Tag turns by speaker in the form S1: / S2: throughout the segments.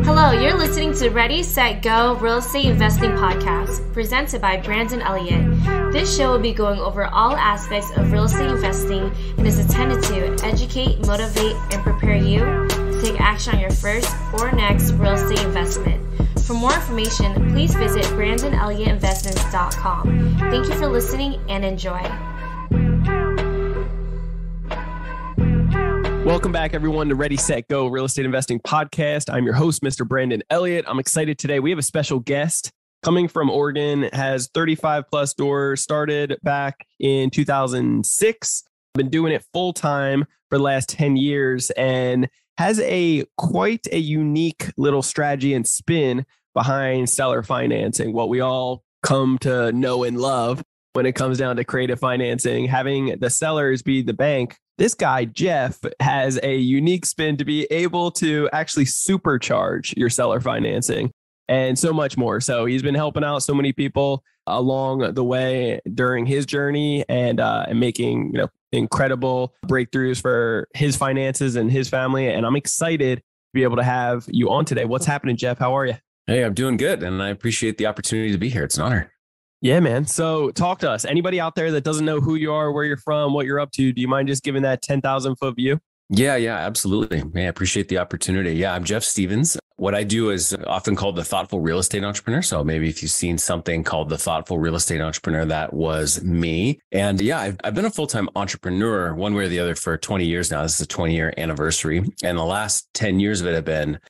S1: Hello, you're listening to Ready, Set, Go Real Estate Investing Podcast, presented by Brandon Elliott. This show will be going over all aspects of real estate investing and is intended to educate, motivate, and prepare you to take action on your first or next real estate investment. For more information, please visit BrandonElliottInvestments.com. Thank you for listening and enjoy.
S2: Welcome back, everyone, to Ready, Set, Go Real Estate Investing Podcast. I'm your host, Mr. Brandon Elliott. I'm excited today. We have a special guest coming from Oregon, has 35 plus doors, started back in 2006, been doing it full time for the last 10 years, and has quite a unique little strategy and spin behind seller financing, what we all come to know and love when it comes down to creative financing, having the sellers be the bank. This guy, Jeff, has a unique spin to be able to actually supercharge your seller financing and so much more. So he's been helping out so many people along the way during his journey and making incredible breakthroughs for his finances and his family. And I'm excited to be able to have you on today. What's happening, Jeff? How are you?
S3: Hey, I'm doing good. And I appreciate the opportunity to be here. It's an honor.
S2: Yeah, man. So talk to us. Anybody out there that doesn't know who you are, where you're from, what you're up to, do you mind just giving that 10,000 foot view?
S3: Yeah, absolutely. I appreciate the opportunity. Yeah, I'm Jeff Stevens. What I do is often called the thoughtful real estate entrepreneur. So maybe if you've seen something called the thoughtful real estate entrepreneur, that was me. And yeah, I've been a full-time entrepreneur one way or the other for 20 years now. This is a 20-year anniversary. And the last 10 years of it have been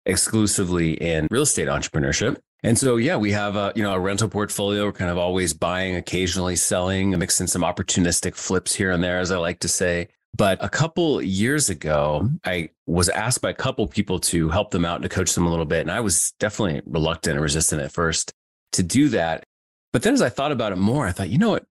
S3: exclusively in real estate entrepreneurship. And so, yeah, we have a rental portfolio. We're kind of always buying, occasionally selling, mixing some opportunistic flips here and there, as I like to say. But a couple years ago, I was asked by a couple people to help them out and to coach them a little bit. And I was definitely reluctant and resistant at first to do that. But then as I thought about it more, I thought, you know what?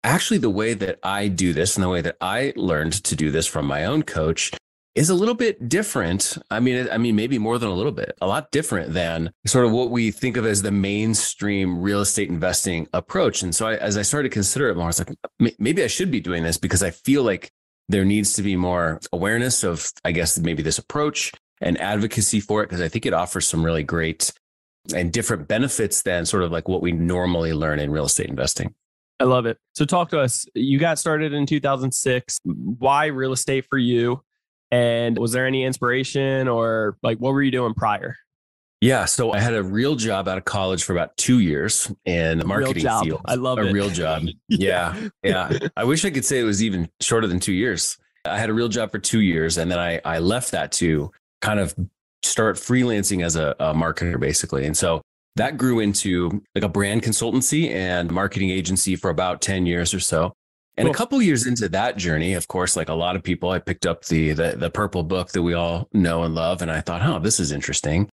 S3: Actually, the way that I do this and the way that I learned to do this from my own coach is a little bit different. I mean, maybe more than a little bit, a lot different than sort of what we think of as the mainstream real estate investing approach. And so as I started to consider it more, I was like, maybe I should be doing this because I feel like there needs to be more awareness of, I guess, maybe this approach and advocacy for it, because I think it offers some really great and different benefits than sort of like what we normally learn in real estate investing.
S2: I love it. So talk to us. You got started in 2006. Why real estate for you? And was there any inspiration or like, what were you doing prior?
S3: Yeah. So I had a real job out of college for about 2 years in the marketing field.
S2: I love it.
S3: A real job. Yeah. I wish I could say it was even shorter than 2 years. I had a real job for 2 years. And then I left that to kind of start freelancing as a marketer, basically. And so that grew into like a brand consultancy and marketing agency for about 10 years or so. And a couple years into that journey, of course, like a lot of people, I picked up the purple book that we all know and love. And I thought, this is interesting.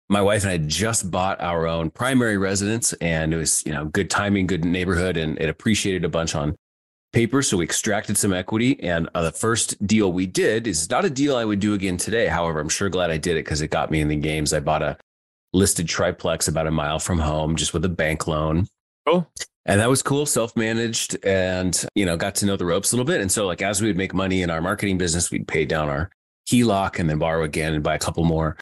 S3: My wife and I had just bought our own primary residence, and it was, good timing, good neighborhood, and it appreciated a bunch on paper. So we extracted some equity. And the first deal we did is not a deal I would do again today. However, I'm sure glad I did it because it got me in the games. I bought a listed triplex about a mile from home, just with a bank loan.
S2: Oh.
S3: And that was cool, self-managed, and, got to know the ropes a little bit. And so like, as we would make money in our marketing business, we'd pay down our HELOC and then borrow again and buy a couple more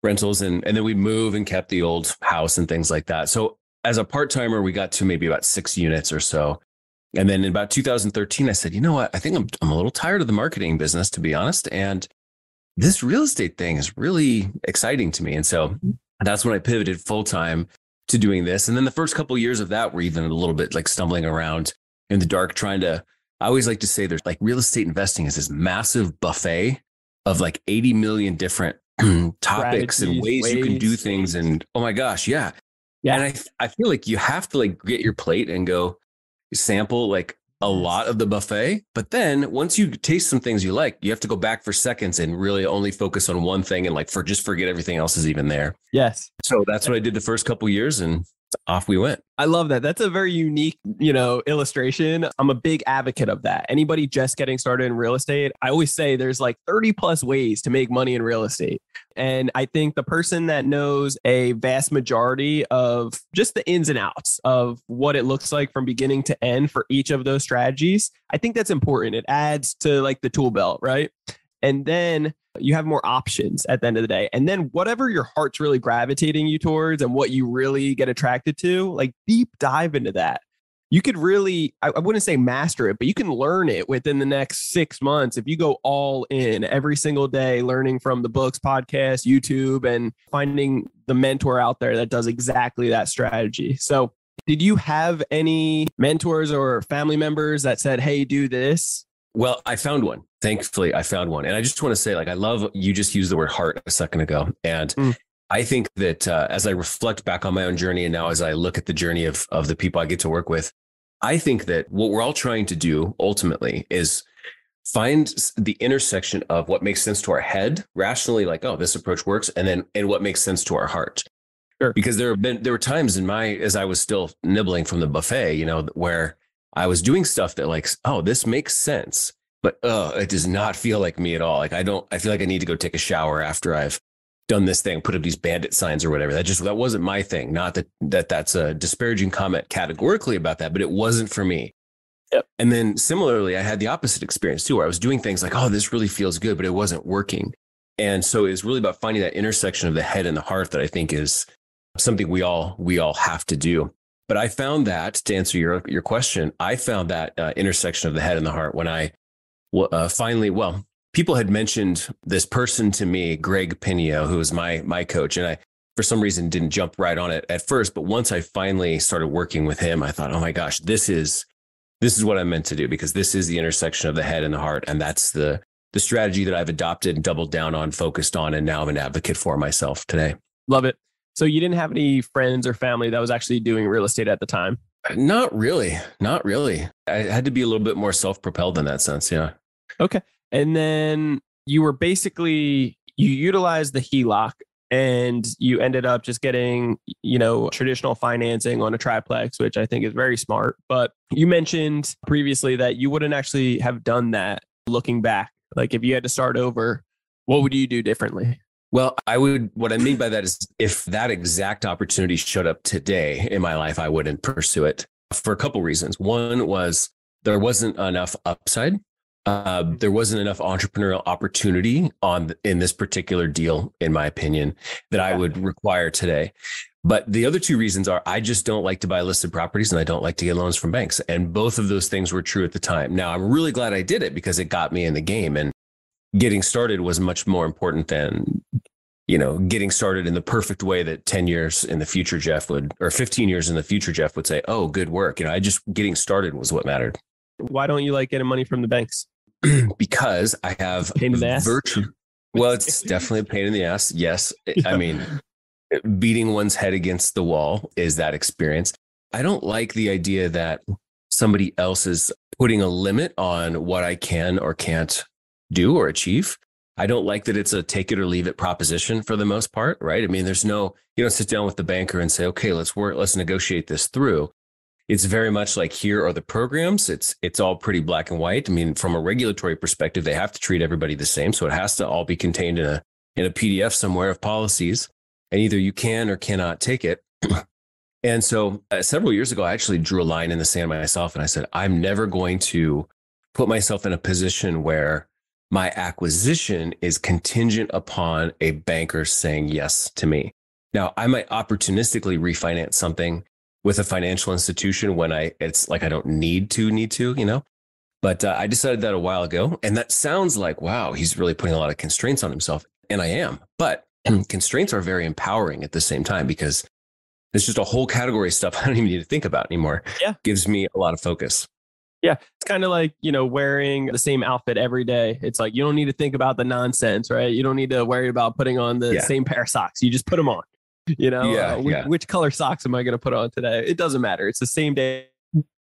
S3: rentals. And then we'd move and kept the old house and things like that. So as a part-timer, we got to maybe about 6 units or so. And then in about 2013, I said, you know what? I think I'm a little tired of the marketing business, to be honest. And this real estate thing is really exciting to me. And so that's when I pivoted full-time to doing this. And then the first couple of years of that were even a little bit like stumbling around in the dark, I always like to say there's like real estate investing is this massive buffet of like 80 million different topics and ways you can do things. And oh my gosh. Yeah. And I feel like you have to like get your plate and go sample like a lot of the buffet. But then once you taste some things you like, you have to go back for seconds and really only focus on one thing and like just forget everything else is even there.
S2: Yes.
S3: So that's what I did the first couple of years, and off we went.
S2: I love that. That's a very unique, illustration. I'm a big advocate of that. Anybody just getting started in real estate, I always say there's like 30 plus ways to make money in real estate. And I think the person that knows a vast majority of just the ins and outs of what it looks like from beginning to end for each of those strategies, I think that's important. It adds to like the tool belt, right? And then you have more options at the end of the day. And then whatever your heart's really gravitating you towards and what you really get attracted to, like deep dive into that. You could really, I wouldn't say master it, but you can learn it within the next 6 months if you go all in every single day, learning from the books, podcasts, YouTube, and finding the mentor out there that does exactly that strategy. So did you have any mentors or family members that said, hey, do this?
S3: Well, I found one. Thankfully, I found one. And I just want to say, like, I love, you just used the word heart a second ago. And I think that as I reflect back on my own journey, and now as I look at the journey of the people I get to work with, I think that what we're all trying to do ultimately is find the intersection of what makes sense to our head rationally, like, oh, this approach works. And what makes sense to our heart.
S2: Sure.
S3: Because there were times as I was still nibbling from the buffet, where I was doing stuff that like, oh, this makes sense, but it does not feel like me at all. Like I feel like I need to go take a shower after I've done this thing, put up these bandit signs or whatever. That wasn't my thing. Not that's a disparaging comment categorically about that, but it wasn't for me.
S2: Yep.
S3: And then similarly, I had the opposite experience too, where I was doing things like, oh, this really feels good, but it wasn't working. And so it's really about finding that intersection of the head and the heart that I think is something we all have to do. But I found that, to answer your question, I found that intersection of the head and the heart when I finally, people had mentioned this person to me, Greg Pinio, who was my coach. And I, for some reason, didn't jump right on it at first. But once I finally started working with him, I thought, oh my gosh, this is what I'm meant to do, because this is the intersection of the head and the heart. And that's the strategy that I've adopted and doubled down on, focused on, and now I'm an advocate for myself today.
S2: Love it. So you didn't have any friends or family that was actually doing real estate at the time?
S3: Not really. I had to be a little bit more self-propelled in that sense. Yeah.
S2: Okay. And then you utilized the HELOC and you ended up just getting, traditional financing on a triplex, which I think is very smart. But you mentioned previously that you wouldn't actually have done that looking back. Like if you had to start over, what would you do differently?
S3: Well, what I mean by that is if that exact opportunity showed up today in my life, I wouldn't pursue it for a couple reasons. One was there wasn't enough upside. There wasn't enough entrepreneurial opportunity in this particular deal, in my opinion, that I would require today. But the other two reasons are I just don't like to buy listed properties and I don't like to get loans from banks. And both of those things were true at the time. Now, I'm really glad I did it because it got me in the game, and getting started was much more important than, getting started in the perfect way that 10 years in the future, Jeff would, or 15 years in the future, Jeff would say, oh, good work. Getting started was what mattered.
S2: Why don't you like getting money from the banks?
S3: Because I have
S2: pain in the ass.
S3: Well, it's definitely a pain in the ass. Yes. I mean, beating one's head against the wall is that experience. I don't like the idea that somebody else is putting a limit on what I can or can't do or achieve. I don't like that it's a take it or leave it proposition for the most part, right? I mean, there's no, you don't sit down with the banker and say, okay, let's negotiate this through. It's very much like, here are the programs. It's all pretty black and white. I mean, from a regulatory perspective, they have to treat everybody the same. So it has to all be contained in a PDF somewhere of policies, and either you can or cannot take it. And so several years ago, I actually drew a line in the sand myself. And I said, I'm never going to put myself in a position where my acquisition is contingent upon a banker saying yes to me. Now, I might opportunistically refinance something with a financial institution when it's like I don't need to, But I decided that a while ago. And that sounds like, wow, he's really putting a lot of constraints on himself. And I am. But constraints are very empowering at the same time, because there's just a whole category of stuff I don't even need to think about anymore.
S2: Yeah.
S3: Gives me a lot of focus.
S2: Yeah. It's kind of like, wearing the same outfit every day. It's like, you don't need to think about the nonsense, right? You don't need to worry about putting on the same pair of socks. You just put them on, which color socks am I going to put on today? It doesn't matter. It's the same day.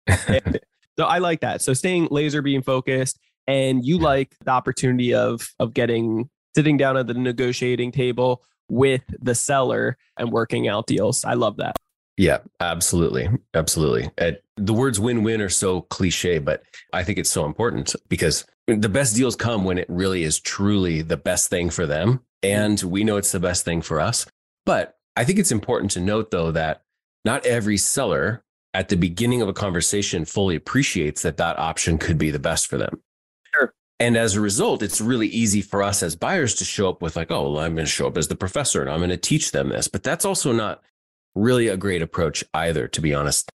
S2: So I like that. So staying laser beam focused, and you like the opportunity of sitting down at the negotiating table with the seller and working out deals. I love that.
S3: Yeah, absolutely. Absolutely. The words win-win are so cliche, but I think it's so important, because the best deals come when it really is truly the best thing for them. And we know it's the best thing for us. But I think it's important to note, though, that not every seller at the beginning of a conversation fully appreciates that option could be the best for them.
S2: Sure.
S3: And as a result, it's really easy for us as buyers to show up with like, oh, well, I'm going to show up as the professor and I'm going to teach them this. But that's also not really a great approach either, to be honest.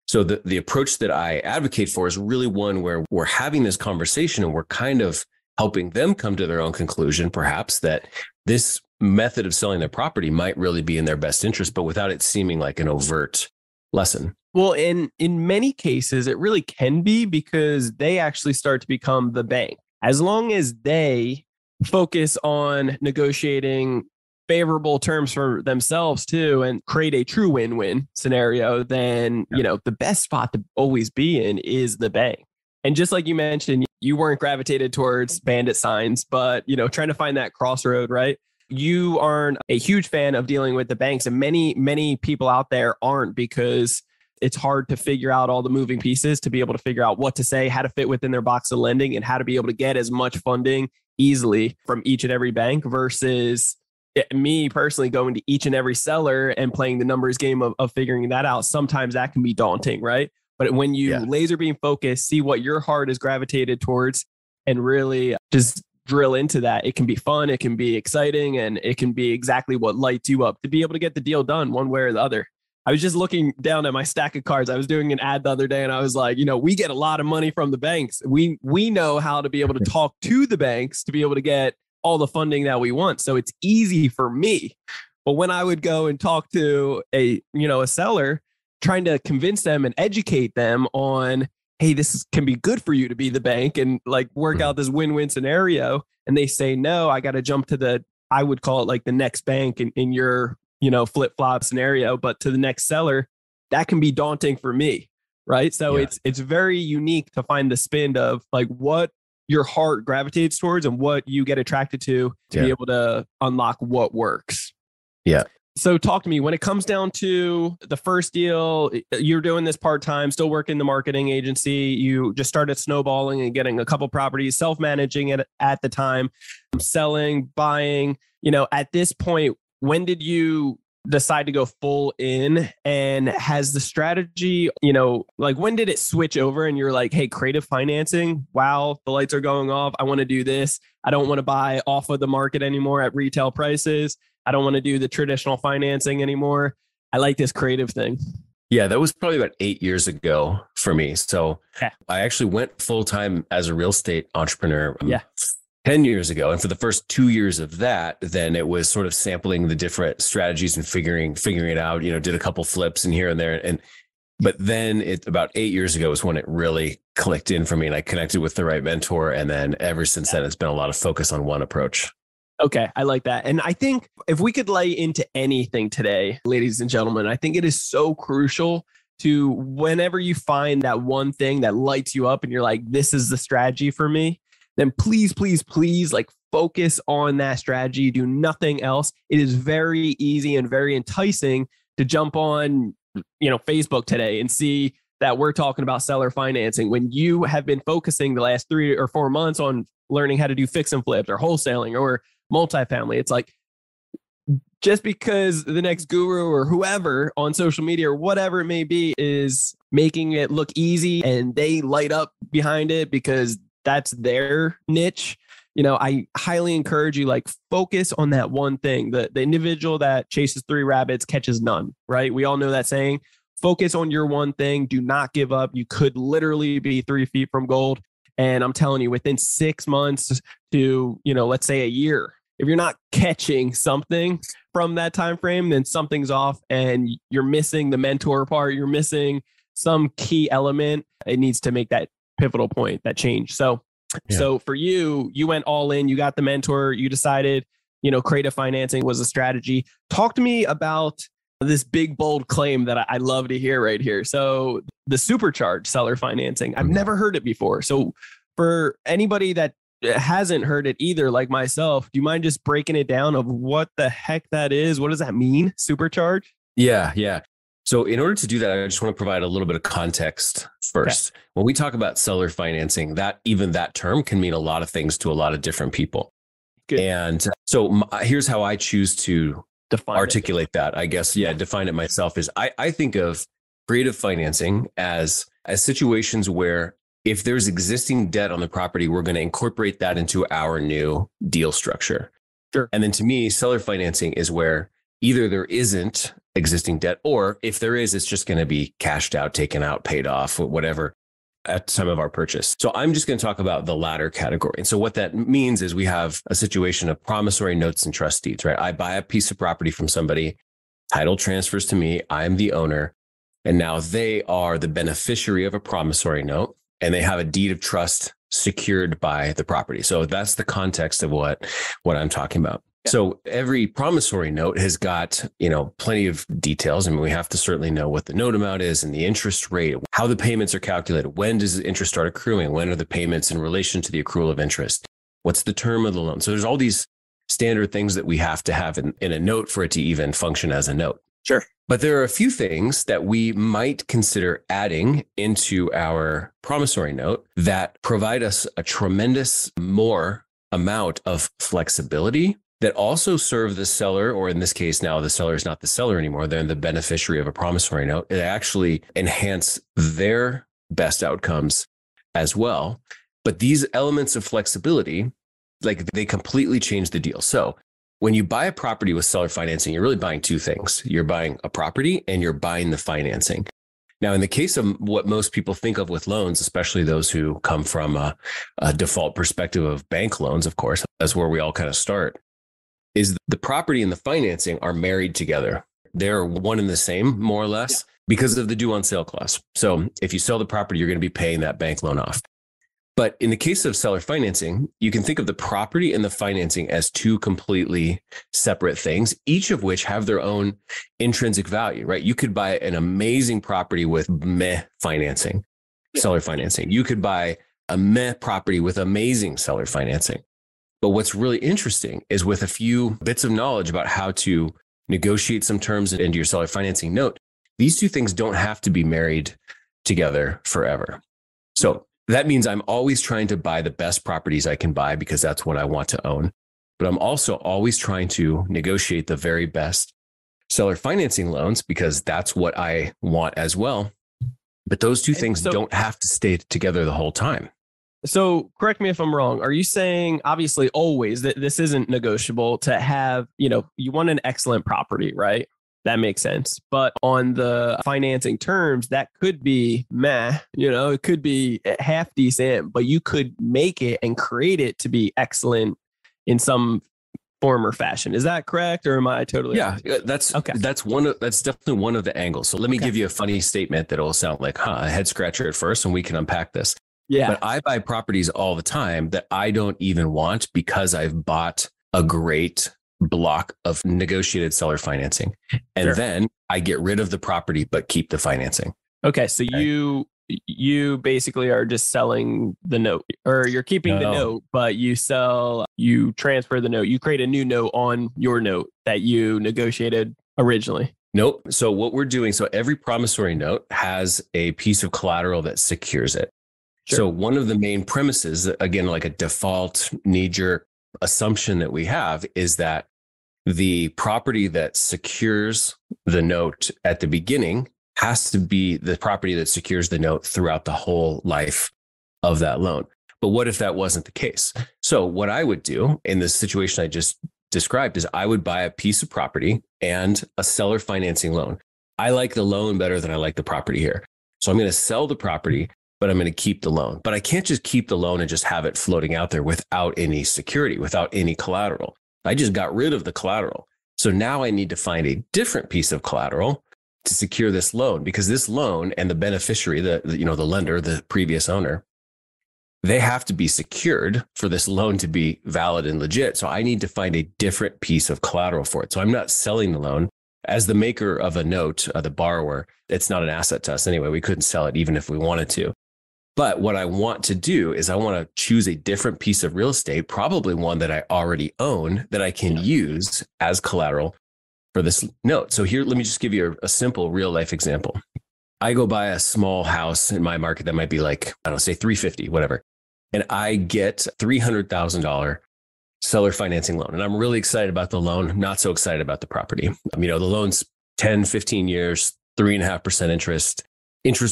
S3: So the approach that I advocate for is really one where we're having this conversation and we're kind of helping them come to their own conclusion, perhaps, that this method of selling their property might really be in their best interest, but without it seeming like an overt lesson.
S2: Well, in many cases, it really can be, because they actually start to become the bank. As long as they focus on negotiating favorable terms for themselves too, and create a true win-win scenario, then, the best spot to always be in is the bank. And just like you mentioned, you weren't gravitated towards bandit signs, but, trying to find that crossroad, right? You aren't a huge fan of dealing with the banks, and many people out there aren't, because it's hard to figure out all the moving pieces to be able to figure out what to say, how to fit within their box of lending, and how to be able to get as much funding easily from each and every bank, versus me personally going to each and every seller and playing the numbers game of figuring that out. Sometimes that can be daunting, right? But when you laser beam focus, see what your heart is gravitated towards, and really just drill into that, it can be fun, it can be exciting, and it can be exactly what lights you up to be able to get the deal done one way or the other. I was just looking down at my stack of cards. I was doing an ad the other day, and I was like, we get a lot of money from the banks. We know how to be able to talk to the banks to be able to get all the funding that we want. So it's easy for me. But when I would go and talk to a seller, trying to convince them and educate them on, hey, this can be good for you to be the bank and like work out this win-win scenario, and they say, no, I got to jump to I would call it like the next bank in your flip-flop scenario, but to the next seller, that can be daunting for me, right? So it's very unique to find the spin of like what your heart gravitates towards and what you get attracted to be able to unlock what works.
S3: Yeah.
S2: So talk to me, when it comes down to the first deal, you're doing this part-time, still working the marketing agency. You just started snowballing and getting a couple properties, self-managing it at the time, selling, buying. At this point, when did you decide to go full in, and has the strategy, when did it switch over and you're like, hey, creative financing, wow, the lights are going off. I want to do this. I don't want to buy off of the market anymore at retail prices. I don't want to do the traditional financing anymore. I like this creative thing.
S3: Yeah, that was probably about 8 years ago for me. So I actually went full time as a real estate entrepreneur 10 years ago. And for the first 2 years of that, then it was sort of sampling the different strategies and figuring it out, did a couple flips and here and there. But then about 8 years ago was when it really clicked in for me, and I connected with the right mentor. And then ever since then, it's been a lot of focus on one approach.
S2: Okay, I like that. And I think if we could lay into anything today, ladies and gentlemen, I think it is so crucial to, whenever you find that one thing that lights you up and you're like, this is the strategy for me, then please, please, please, like, focus on that strategy. Do nothing else. It is very easy and very enticing to jump on, Facebook today and see that we're talking about seller financing when you have been focusing the last 3 or 4 months on learning how to do fix and flips or wholesaling or multifamily. It's like, just because the next guru or whoever on social media or whatever it may be is making it look easy and they light up behind it because that's their niche, I highly encourage you, like, focus on that one thing. The individual that chases 3 rabbits catches none, right? We all know that saying. Focus on your one thing. Do not give up. You could literally be 3 feet from gold. And I'm telling you, within 6 months to, let's say a year, if you're not catching something from that time frame, then something's off and you're missing the mentor part. You're missing some key element. It needs to make that pivotal point, that change. So for you went all in, you got the mentor, you decided, creative financing was a strategy. Talk to me about this big, bold claim that I love to hear right here. So the supercharged seller financing, I've never heard it before. So for anybody that hasn't heard it either, like myself, do you mind just breaking it down of what the heck that is? What does that mean? Supercharged?
S3: Yeah. So in order to do that, I just want to provide a little bit of context first. Okay. When we talk about seller financing, that term can mean a lot of things to a lot of different people. Good. And so here's how I choose to articulate that, I guess. Define it myself is I think of creative financing as situations where if there's existing debt on the property, we're going to incorporate that into our new deal structure.
S2: Sure.
S3: And then to me, seller financing is where either there isn't existing debt, or if there is, it's just going to be cashed out, taken out, paid off, whatever at the time of our purchase. So I'm just going to talk about the latter category. And so what that means is we have a situation of promissory notes and trust deeds, right? I buy a piece of property from somebody, title transfers to me, I'm the owner, and now they are the beneficiary of a promissory note, and they have a deed of trust secured by the property. So that's the context of what I'm talking about. Yeah. So every promissory note has got, plenty of details. I mean, we have to certainly know what the note amount is and the interest rate, how the payments are calculated. When does the interest start accruing? When are the payments in relation to the accrual of interest? What's the term of the loan? So there's all these standard things that we have to have in a note for it to even function as a note.
S2: Sure.
S3: But there are a few things that we might consider adding into our promissory note that provide us a tremendous more amount of flexibility that also serve the seller, or in this case, now the seller is not the seller anymore. They're the beneficiary of a promissory note. It actually enhance their best outcomes as well. But these elements of flexibility, they completely change the deal. So when you buy a property with seller financing, you're really buying two things. You're buying a property and you're buying the financing. Now, in the case of what most people think of with loans, especially those who come from a default perspective of bank loans, of course, that's where we all kind of start, is the property and the financing are married together. They're one and the same, more or less, because of the due on sale clause. So if you sell the property, you're going to be paying that bank loan off. But in the case of seller financing, you can think of the property and the financing as two completely separate things, each of which have their own intrinsic value, right? You could buy an amazing property with meh financing, seller financing. You could buy a meh property with amazing seller financing. But what's really interesting is with a few bits of knowledge about how to negotiate some terms into your seller financing note, these two things don't have to be married together forever. So that means I'm always trying to buy the best properties I can buy because that's what I want to own. But I'm also always trying to negotiate the very best seller financing loans because that's what I want as well. But those two things don't have to stay together the whole time.
S2: So correct me if I'm wrong. Are you saying obviously always that this isn't negotiable to have, you want an excellent property, right? That makes sense. But on the financing terms, that could be meh, it could be half decent, but you could make it and create it to be excellent in some form or fashion. Is that correct? Or am I totally?
S3: Yeah, that's definitely one of the angles. So let me give you a funny statement that will sound like, a head scratcher at first, and we can unpack this.
S2: Yeah.
S3: But I buy properties all the time that I don't even want because I've bought a great block of negotiated seller financing. And then I get rid of the property, but keep the financing.
S2: Okay. So you basically are just selling the note, or you're keeping the note, but you transfer the note. You create a new note on your note that you negotiated originally.
S3: Nope. So what we're doing, so every promissory note has a piece of collateral that secures it. Sure. So one of the main premises, again, like a default knee-jerk assumption that we have, is that the property that secures the note at the beginning has to be the property that secures the note throughout the whole life of that loan. But what if that wasn't the case? So what I would do in the situation I just described is I would buy a piece of property and a seller financing loan. I like the loan better than I like the property here. So I'm going to sell the property, but I'm going to keep the loan. But I can't just keep the loan and just have it floating out there without any security, without any collateral. I just got rid of the collateral. So now I need to find a different piece of collateral to secure this loan, because this loan and the beneficiary, the lender, the previous owner, they have to be secured for this loan to be valid and legit. So I need to find a different piece of collateral for it. So I'm not selling the loan. As the maker of a note, the borrower, it's not an asset to us anyway. We couldn't sell it even if we wanted to. But what I want to do is I want to choose a different piece of real estate, probably one that I already own, that I can use as collateral for this note. So here, let me just give you a simple real life example. I go buy a small house in my market that might be like, I don't know, say 350, whatever. And I get $300,000 seller financing loan. And I'm really excited about the loan, not so excited about the property. The loan's 10, 15 years, 3.5% interest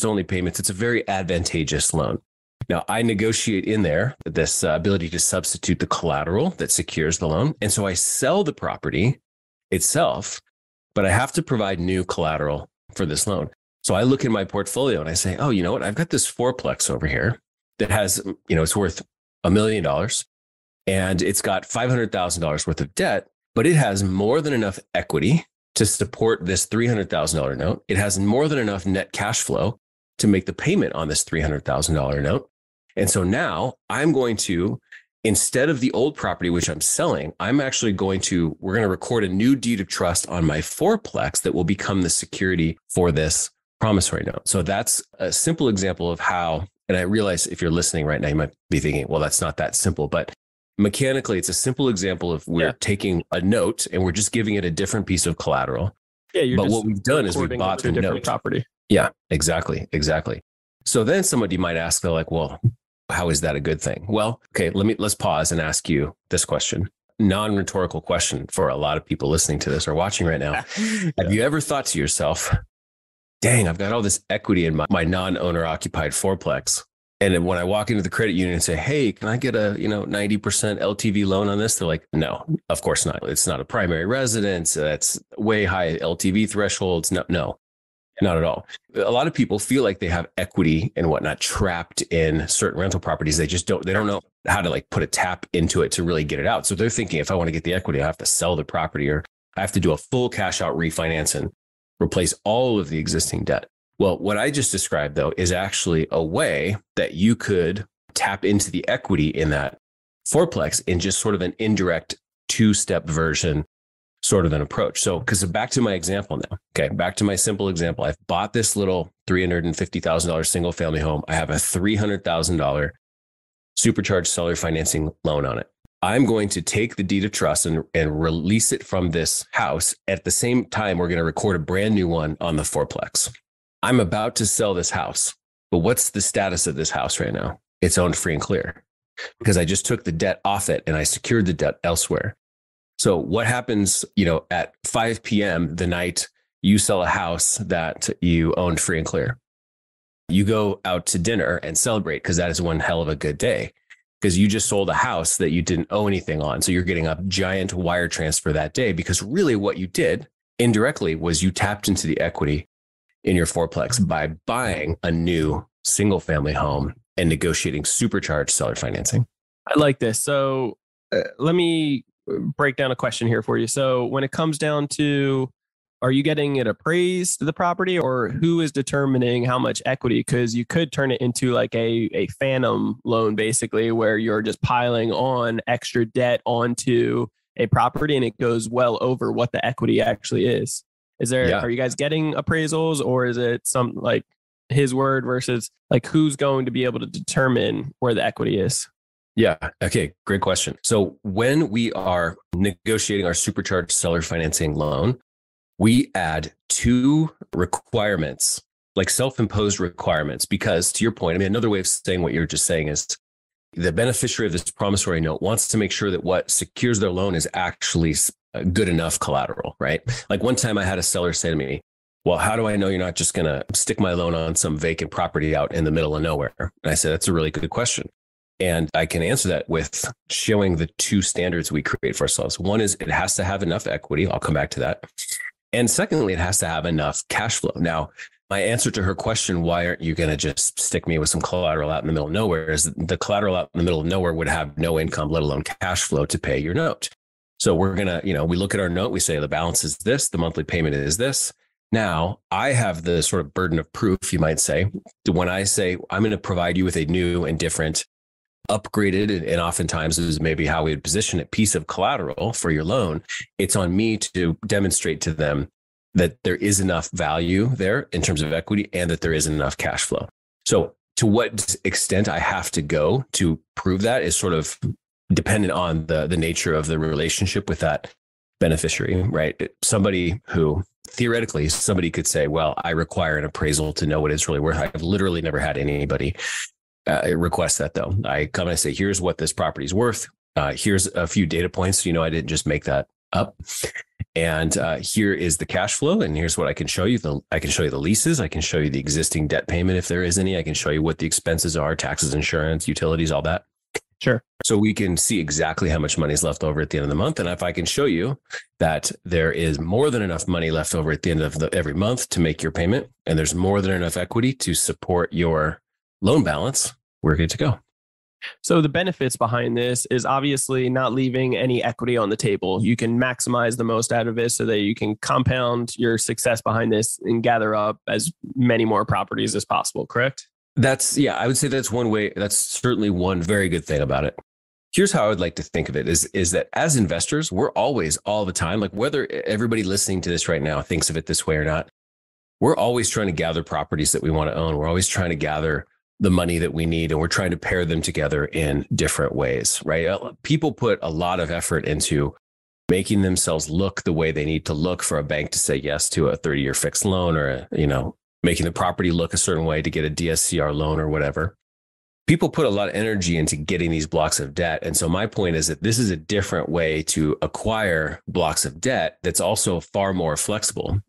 S3: only payments. It's a very advantageous loan. Now, I negotiate in there this ability to substitute the collateral that secures the loan. And so I sell the property itself, but I have to provide new collateral for this loan. So I look in my portfolio and I say, oh, you know what? I've got this fourplex over here that has, it's worth $1 million and it's got $500,000 worth of debt, but it has more than enough equity to support this $300,000 note. It has more than enough net cash flow to make the payment on this $300,000 note. And so now I'm going to, instead of the old property, which I'm selling, we're going to record a new deed of trust on my fourplex that will become the security for this promissory note. So that's a simple example of how, and I realize if you're listening right now, you might be thinking, well, that's not that simple, but mechanically, it's a simple example of we're taking a note and we're just giving it a different piece of collateral.
S2: Yeah,
S3: but what we've done is we bought the note.
S2: Property.
S3: Yeah, exactly. So then somebody might ask, they're like, well, how is that a good thing? Well, okay, let's pause and ask you this question. Non-rhetorical question for a lot of people listening to this or watching right now. Have you ever thought to yourself, dang, I've got all this equity in my non-owner occupied fourplex. And then when I walk into the credit union and say, hey, can I get a 90% LTV loan on this? They're like, no, of course not. It's not a primary residence. That's way high LTV thresholds. No, not at all. A lot of people feel like they have equity and whatnot trapped in certain rental properties. They don't know how to put a tap into it to really get it out. So they're thinking, if I want to get the equity, I have to sell the property or I have to do a full cash out refinance and replace all of the existing debt. Well, what I just described, though, is actually a way that you could tap into the equity in that fourplex in just sort of an indirect two-step version, sort of an approach. So, because back to my example now, okay, back to my simple example. I've bought this little $350,000 single family home. I have a $300,000 supercharged seller financing loan on it. I'm going to take the deed of trust and release it from this house. At the same time, we're going to record a brand new one on the fourplex. I'm about to sell this house, but what's the status of this house right now? It's owned free and clear because I just took the debt off it and I secured the debt elsewhere. So what happens, at 5 p.m. the night you sell a house that you owned free and clear? You go out to dinner and celebrate because that is one hell of a good day because you just sold a house that you didn't owe anything on. So you're getting a giant wire transfer that day because really what you did indirectly was you tapped into the equity in your fourplex by buying a new single family home and negotiating supercharged seller financing.
S2: I like this. So let me break down a question here for you. So when it comes down to, are you getting it appraised, the property, or who is determining how much equity? Because you could turn it into a phantom loan, basically, where you're just piling on extra debt onto a property and it goes well over what the equity actually is. Are you guys getting appraisals, or is it some his word versus who's going to be able to determine where the equity is?
S3: Yeah. Okay. Great question. So when we are negotiating our supercharged seller financing loan, we add two requirements, self-imposed requirements, because to your point, another way of saying what you're just saying is the beneficiary of this promissory note wants to make sure that what secures their loan is actually good enough collateral, right? One time I had a seller say to me, well, how do I know you're not just going to stick my loan on some vacant property out in the middle of nowhere? And I said, that's a really good question. And I can answer that with showing the two standards we create for ourselves. One is it has to have enough equity. I'll come back to that. And secondly, it has to have enough cash flow. Now, my answer to her question, why aren't you going to just stick me with some collateral out in the middle of nowhere, is the collateral out in the middle of nowhere would have no income, let alone cash flow to pay your note. So we're going to, we look at our note, we say the balance is this, the monthly payment is this. Now I have the sort of burden of proof, you might say, when I say I'm going to provide you with a new and different upgraded, and oftentimes this is maybe how we would position it, piece of collateral for your loan. It's on me to demonstrate to them that there is enough value there in terms of equity and that there is enough cash flow. So to what extent I have to go to prove that is sort of dependent on the nature of the relationship with that beneficiary, right? Somebody who theoretically, somebody could say, well, I require an appraisal to know what it's really worth. I've literally never had anybody request that though. I come and I say, here's what this property is worth. Here's a few data points. I didn't just make that up. And here is the cash flow. And here's what I can show you. I can show you the leases. I can show you the existing debt payment if there is any. I can show you what the expenses are, taxes, insurance, utilities, all that.
S2: Sure.
S3: So we can see exactly how much money is left over at the end of the month. And if I can show you that there is more than enough money left over at the end of every month to make your payment, and there's more than enough equity to support your loan balance, we're good to go.
S2: So the benefits behind this is obviously not leaving any equity on the table. You can maximize the most out of it so that you can compound your success behind this and gather up as many more properties as possible, correct?
S3: I would say that's one way. That's certainly one very good thing about it. Here's how I would like to think of it is that as investors, we're always, all the time, like whether everybody listening to this right now thinks of it this way or not, we're always trying to gather properties that we want to own. We're always trying to gather the money that we need, and we're trying to pair them together in different ways, right? People put a lot of effort into making themselves look the way they need to look for a bank to say yes to a 30-year fixed loan, or, making the property look a certain way to get a DSCR loan or whatever. People put a lot of energy into getting these blocks of debt. And so my point is that this is a different way to acquire blocks of debt that's also far more flexible,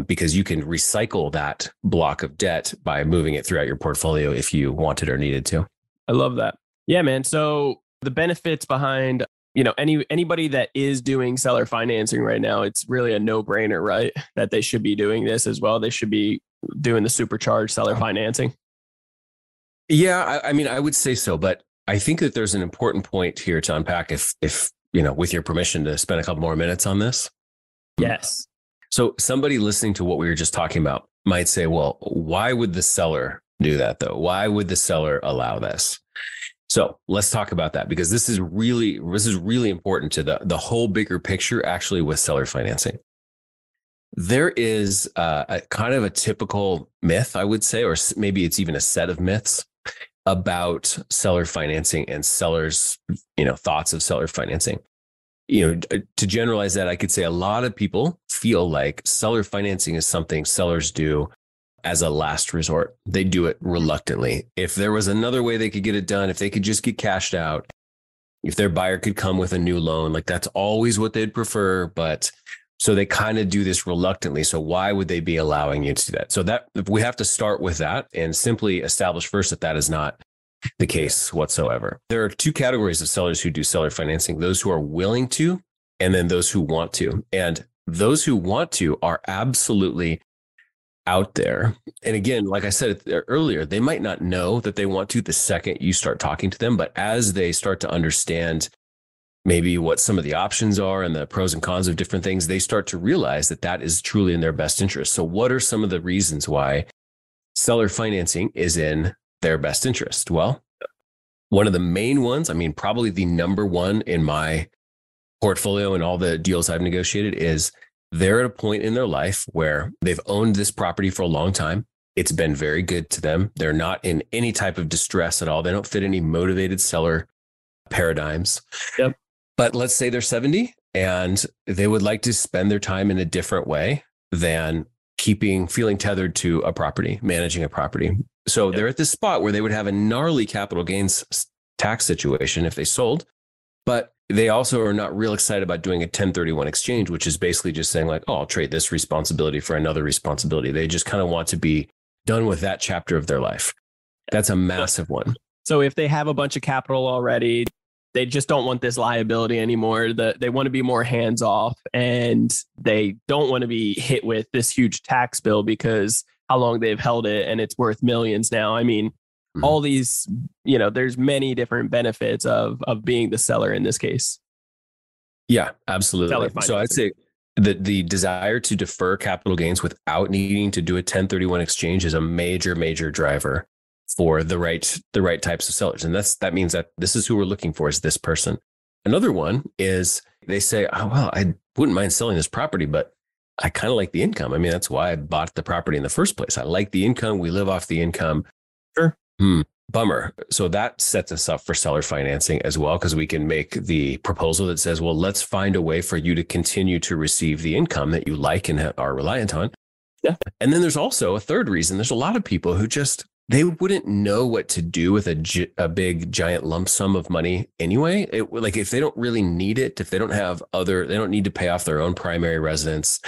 S3: because you can recycle that block of debt by moving it throughout your portfolio if you wanted or needed to.
S2: I love that. Yeah, man. So the benefits behind, anybody that is doing seller financing right now, it's really a no-brainer, right? That they should be doing this as well. They should be doing the supercharged seller financing.
S3: Yeah, I would say so, but I think that there's an important point here to unpack if with your permission to spend a couple more minutes on this.
S2: Yes.
S3: So somebody listening to what we were just talking about might say, well, why would the seller do that though? Why would the seller allow this? So let's talk about that, because this is really important to the whole bigger picture actually with seller financing. There is a kind of a typical myth, I would say, or maybe it's even a set of myths about seller financing and sellers, thoughts of seller financing. To generalize that, I could say a lot of people feel like seller financing is something sellers do as a last resort. They do it reluctantly. If there was another way they could get it done, if they could just get cashed out, if their buyer could come with a new loan, like that's always what they'd prefer. But so they kind of do this reluctantly. So why would they be allowing you to do that? So that we have to start with that and simply establish first that that is not the case whatsoever. There are two categories of sellers who do seller financing: those who are willing to, and then those who want to. And those who want to are absolutely out there. And again, like I said earlier, they might not know that they want to the second you start talking to them, but as they start to understand maybe what some of the options are and the pros and cons of different things, they start to realize that that is truly in their best interest. So what are some of the reasons why seller financing is in their best interest? Well, one of the main ones, probably the number one in my portfolio and all the deals I've negotiated, is they're at a point in their life where they've owned this property for a long time. It's been very good to them. They're not in any type of distress at all. They don't fit any motivated seller paradigms.
S2: Yep.
S3: But let's say they're 70 and they would like to spend their time in a different way than feeling tethered to a property, managing a property. So They're at this spot where they would have a gnarly capital gains tax situation if they sold, but they also are not real excited about doing a 1031 exchange, which is basically just saying like, oh, I'll trade this responsibility for another responsibility. They just kind of want to be done with that chapter of their life. That's a massive one.
S2: So if they have a bunch of capital already, they just don't want this liability anymore. They want to be more hands off, and they don't want to be hit with this huge tax bill because how long they've held it and it's worth millions now. All these, there's many different benefits of being the seller in this case.
S3: Yeah, absolutely. So I'd say the desire to defer capital gains without needing to do a 1031 exchange is a major, major driver for the right types of sellers. And that means that this is who we're looking for, is this person. Another one is they say, oh, well, I wouldn't mind selling this property, but I kind of like the income. That's why I bought the property in the first place. I like the income. We live off the income.
S2: Sure.
S3: Bummer. So that sets us up for seller financing as well, because we can make the proposal that says, well, let's find a way for you to continue to receive the income that you like and are reliant on. Yeah. And then there's also a third reason. There's a lot of people who just they wouldn't know what to do with a big giant lump sum of money anyway. Like if they don't really need it, if they don't have they don't need to pay off their own primary residence.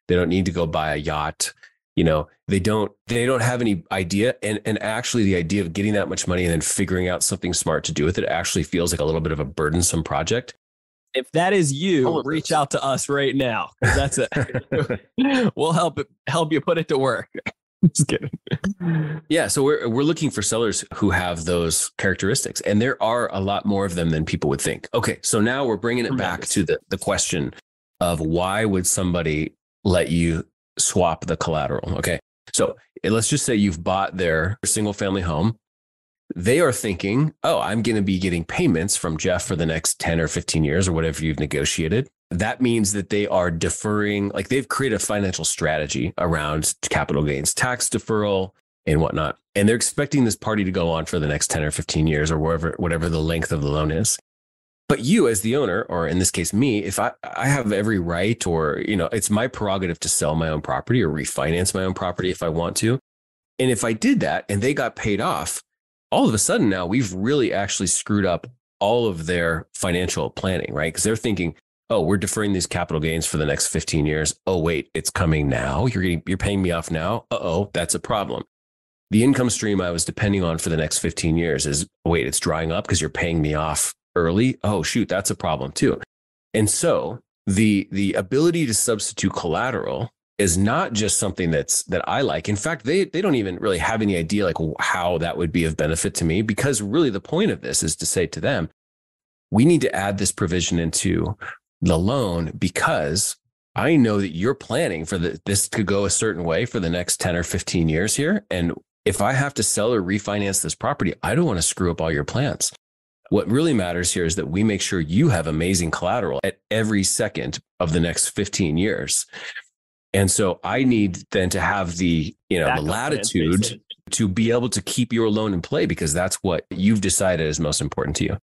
S3: They don't need to go buy a yacht. They don't have any idea. And actually the idea of getting that much money and then figuring out something smart to do with it actually feels like a little bit of a burdensome project.
S2: If that is you, reach out to us right now. That's it. We'll help you put it to work. Just kidding.
S3: Yeah. So we're looking for sellers who have those characteristics, and there are a lot more of them than people would think. Okay. So now we're bringing it back to the question of why would somebody let you swap the collateral? Okay. So let's just say you've bought their single family home. They are thinking, oh, I'm going to be getting payments from Jeff for the next 10 or 15 years or whatever you've negotiated. That means that they are deferring, like they've created a financial strategy around capital gains, tax deferral and whatnot. And they're expecting this party to go on for the next 10 or 15 years or whatever the length of the loan is. But you as the owner, or in this case, me, if I have every right, or, it's my prerogative to sell my own property or refinance my own property if I want to. And if I did that and they got paid off, all of a sudden now we've really actually screwed up all of their financial planning, right? Because they're thinking, oh, we're deferring these capital gains for the next 15 years. Oh, wait, it's coming now. You're paying me off now. Uh-oh, that's a problem. The income stream I was depending on for the next 15 years is, wait, it's drying up because you're paying me off early. Oh, shoot, that's a problem too. And so the ability to substitute collateral is not just something that I like. In fact, they don't even really have any idea like how that would be of benefit to me, because really the point of this is to say to them, we need to add this provision into the loan because I know that you're planning for this to go a certain way for the next 10 or 15 years here. And if I have to sell or refinance this property, I don't want to screw up all your plans. What really matters here is that we make sure you have amazing collateral at every second of the next 15 years. And so I need then to have the latitude to be able to keep your loan in play, because that's what you've decided is most important to you.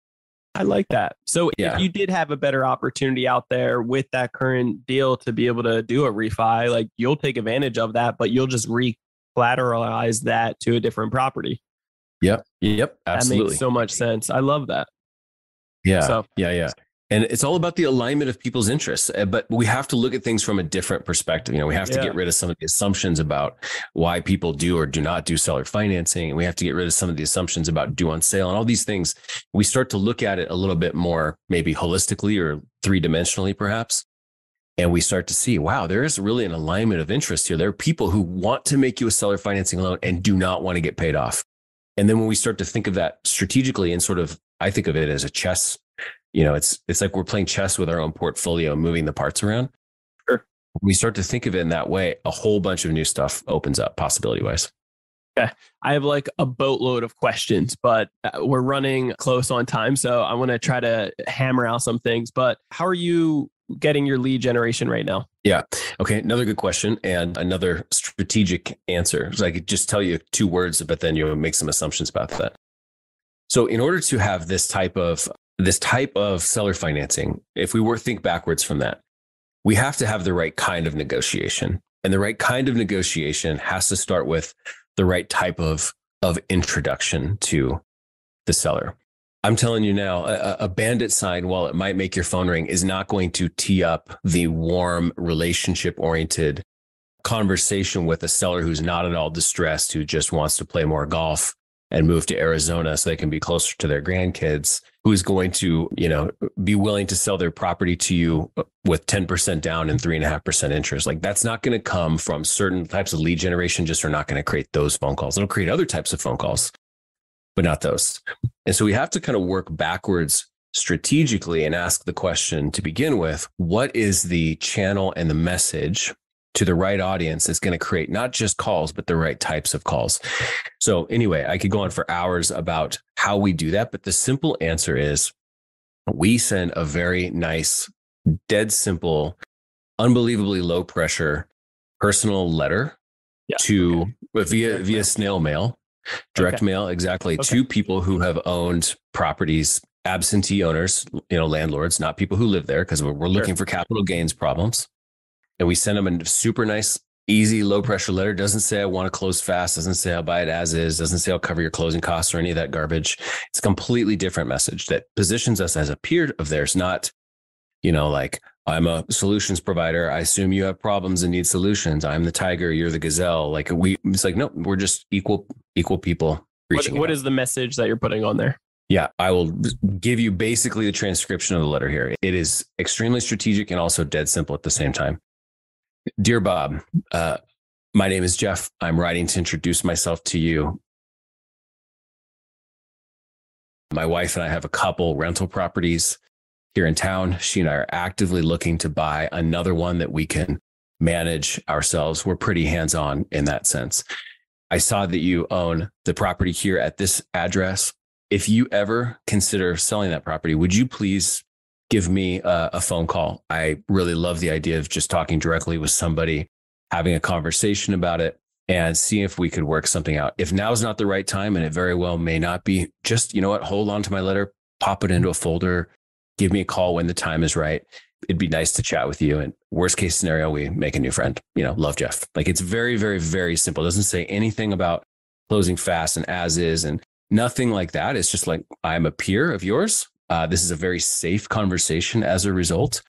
S2: I like that. So if you did have a better opportunity out there with that current deal to be able to do a refi, like you'll take advantage of that, but you'll just re-collateralize that to a different property.
S3: Yep. Absolutely.
S2: That makes so much sense. I love that.
S3: Yeah. Yeah. And it's all about the alignment of people's interests. But we have to look at things from a different perspective. We have to get rid of some of the assumptions about why people do or do not do seller financing. And we have to get rid of some of the assumptions about due on sale and all these things. We start to look at it a little bit more, maybe holistically or three-dimensionally, perhaps. And we start to see, wow, there is really an alignment of interest here. There are people who want to make you a seller financing loan and do not want to get paid off. And then when we start to think of that strategically and sort of, I think of it as a chess. It's like we're playing chess with our own portfolio, moving the parts around.
S2: Sure.
S3: When we start to think of it in that way, a whole bunch of new stuff opens up possibility wise.
S2: Okay. I have like a boatload of questions, but we're running close on time. So I want to try to hammer out some things, but how are you getting your lead generation right now?
S3: Yeah. Okay. Another good question and another strategic answer. So I could just tell you 2 words, but then you'll make some assumptions about that. So in order to have this type of seller financing, if we think backwards from that, we have to have the right kind of negotiation. And the right kind of negotiation has to start with the right type of introduction to the seller. I'm telling you now, a bandit sign, while it might make your phone ring, is not going to tee up the warm, relationship-oriented conversation with a seller who's not at all distressed, who just wants to play more golf and move to Arizona so they can be closer to their grandkids, who's going to, be willing to sell their property to you with 10% down and 3.5% interest. Like that's not going to come from certain types of lead generation, just are not going to create those phone calls. It'll create other types of phone calls, but not those. And so we have to kind of work backwards strategically and ask the question to begin with, what is the channel and the message to the right audience that's going to create not just calls, but the right types of calls. So anyway, I could go on for hours about how we do that, but the simple answer is we send a very nice, dead simple, unbelievably low pressure personal letter via snail mail, direct mail, exactly, to people who have owned properties, absentee owners, landlords, not people who live there, because we're looking for capital gains problems. And we send them a super nice easy, low pressure letter. Doesn't say I want to close fast. Doesn't say I'll buy it as is. Doesn't say I'll cover your closing costs or any of that garbage. It's a completely different message that positions us as a peer of theirs, not, like I'm a solutions provider. I assume you have problems and need solutions. I'm the tiger. You're the gazelle. It's like, no, we're just equal people.
S2: What is the message that you're putting on there?
S3: Yeah, I will give you basically the transcription of the letter here. It is extremely strategic and also dead simple at the same time. Dear Bob, my name is Jeff. I'm writing to introduce myself to you. My wife and I have a couple rental properties here in town. She and I are actively looking to buy another one that we can manage ourselves. We're pretty hands-on in that sense. I saw that you own the property here at this address. If you ever consider selling that property, would you please give me a phone call? I really love the idea of just talking directly with somebody, having a conversation about it, and see if we could work something out. If now is not the right time, and it very well may not be, just, hold on to my letter, pop it into a folder, give me a call when the time is right. It'd be nice to chat with you. And worst case scenario, we make a new friend. Love, Jeff. It's very, very, very simple. It doesn't say anything about closing fast and as is and nothing like that. It's just like, I'm a peer of yours. This is a very safe conversation as a result.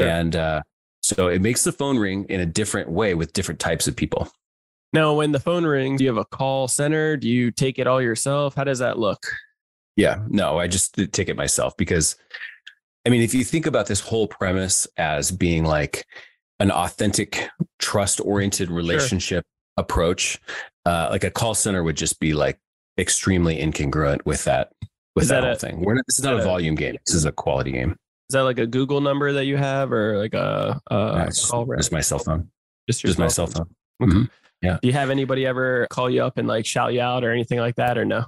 S3: Sure. And so it makes the phone ring in a different way with different types of people.
S2: Now, when the phone rings, do you have a call center? Do you take it all yourself? How does that look?
S3: Yeah, no, I just take it myself because, if you think about this whole premise as being like an authentic, trust-oriented relationship approach, like a call center would just be like extremely incongruent with that whole thing. This is not a volume game. This is a quality game.
S2: Is that like a Google number that you have or like a call rep?
S3: Just my cell phone.
S2: Just
S3: my cell phone.
S2: Okay.
S3: Mm-hmm. Yeah.
S2: Do you have anybody ever call you up and like shout you out or anything like that or no?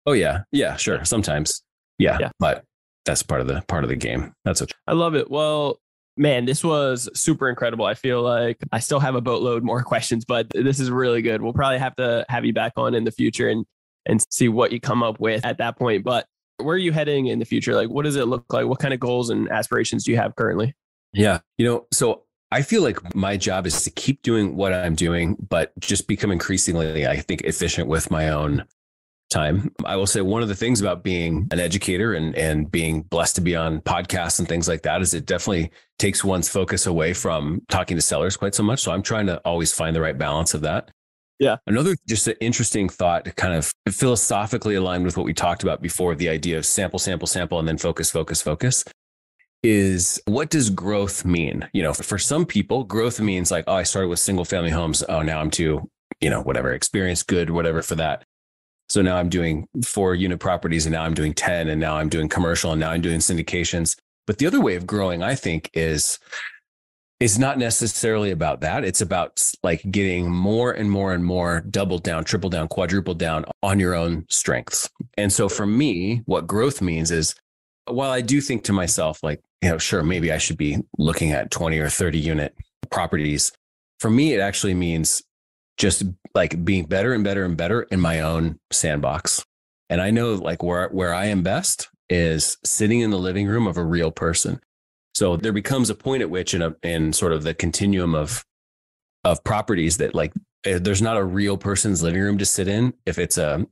S3: Oh yeah. Yeah, sure. Sometimes. Yeah. But that's part of the game. That's okay.
S2: I love it. Well, man, this was super incredible. I feel like I still have a boatload more questions, but this is really good. We'll probably have to have you back on in the future and see what you come up with at that point. But where are you heading in the future? Like, what does it look like? What kind of goals and aspirations do you have currently?
S3: Yeah. So I feel like my job is to keep doing what I'm doing, but just become increasingly, I think, efficient with my own time. I will say one of the things about being an educator and being blessed to be on podcasts and things like that is it definitely takes one's focus away from talking to sellers quite so much. So I'm trying to always find the right balance of that.
S2: Yeah.
S3: Another just an interesting thought, kind of philosophically aligned with what we talked about before, the idea of sample, and then focus, is what does growth mean? For some people, growth means like, oh, I started with single family homes. Oh, now I'm to, whatever, experience good, whatever for that. So now I'm doing 4 unit properties and now I'm doing 10 and now I'm doing commercial and now I'm doing syndications. But the other way of growing, I think, is not necessarily about that. It's about like getting more and more and more double down, triple down, quadruple down on your own strengths. And so for me, what growth means is, while I do think to myself, like, sure, maybe I should be looking at 20 or 30 unit properties. For me, it actually means just like being better and better and better in my own sandbox. And I know like where I am best is sitting in the living room of a real person. So there becomes a point at which in sort of the continuum of properties that like, there's not a real person's living room to sit in. If it's a,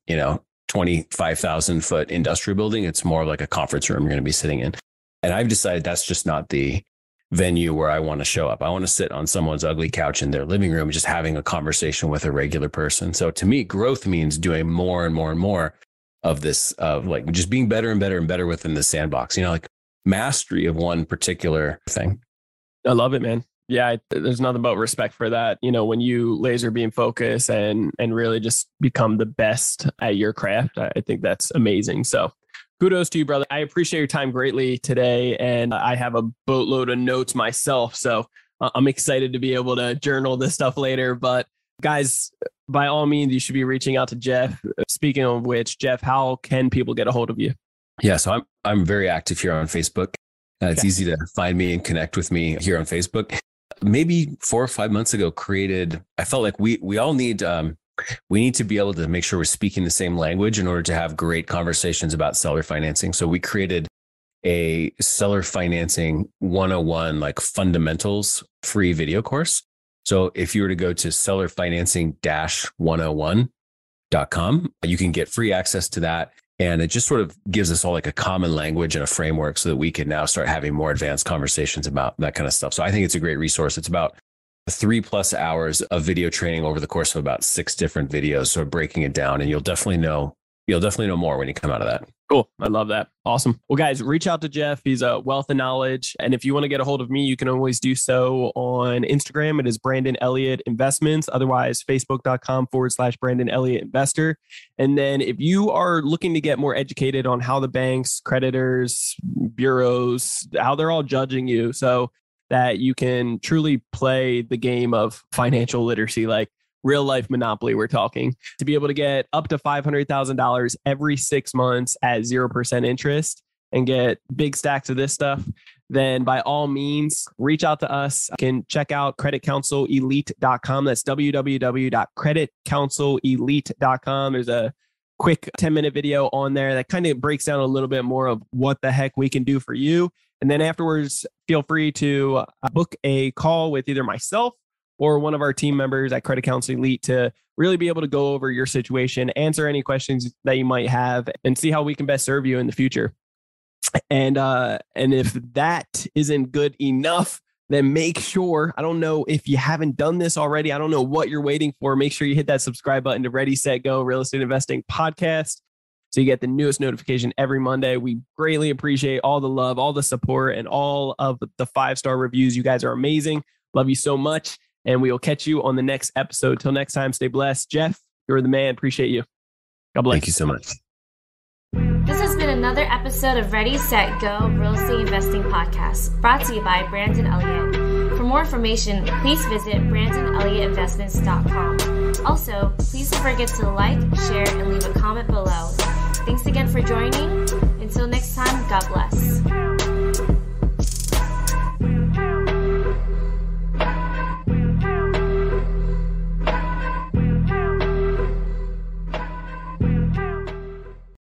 S3: 25,000 foot industrial building, it's more like a conference room you're going to be sitting in. And I've decided that's just not the venue where I want to show up. I want to sit on someone's ugly couch in their living room, just having a conversation with a regular person. So to me, growth means doing more and more and more of this, of like just being better and better and better within the sandbox, like mastery of one particular thing.
S2: I love it, man. Yeah, there's nothing but respect for that. When you laser beam focus and really just become the best at your craft, I think that's amazing. So kudos to you, brother. I appreciate your time greatly today. And I have a boatload of notes myself. So I'm excited to be able to journal this stuff later. But guys, by all means, you should be reaching out to Jeff. Speaking of which, Jeff, how can people get a hold of you?
S3: Yeah, so I'm very active here on Facebook. It's easy to find me and connect with me here on Facebook. Maybe 4 or 5 months ago, I felt like we all need, we need to be able to make sure we're speaking the same language in order to have great conversations about seller financing. So we created a seller financing 101, like fundamentals free video course. So if you were to go to sellerfinancing-101.com, you can get free access to that. And it just sort of gives us all like a common language and a framework so that we can now start having more advanced conversations about that kind of stuff. So I think it's a great resource. It's about 3+ hours of video training over the course of about 6 different videos. So breaking it down, and you'll definitely know more when you come out of that.
S2: Cool. I love that. Awesome. Well, guys, reach out to Jeff. He's a wealth of knowledge. And if you want to get a hold of me, you can always do so on Instagram. It is Brandon Elliott Investments. Otherwise, facebook.com/Brandon Elliott Investor. And then if you are looking to get more educated on how the banks, creditors, bureaus, how they're all judging you so that you can truly play the game of financial literacy, like real life Monopoly, we're talking, to be able to get up to $500,000 every 6 months at 0% interest and get big stacks of this stuff, then by all means, reach out to us. You can check out creditcounselelite.com. That's www.creditcounselelite.com. There's a quick 10-minute video on there that kind of breaks down a little bit more of what the heck we can do for you. And then afterwards, feel free to book a call with either myself or one of our team members at Credit Counsel Elite to really be able to go over your situation, answer any questions that you might have, and see how we can best serve you in the future. And if that isn't good enough, then make sure, I don't know if you haven't done this already, I don't know what you're waiting for. Make sure you hit that subscribe button to Ready, Set, Go Real Estate Investing Podcast so you get the newest notification every Monday. We greatly appreciate all the love, all the support, and all of the 5-star reviews. You guys are amazing. Love you so much. And we will catch you on the next episode. Till next time, stay blessed. Jeff, you're the man. Appreciate you. God bless.
S3: Thank you so much.
S1: This has been another episode of Ready, Set, Go Real Estate Investing Podcast, brought to you by Brandon Elliott. For more information, please visit BrandonElliottInvestments.com. Also, please don't forget to like, share, and leave a comment below. Thanks again for joining. Until next time, God bless.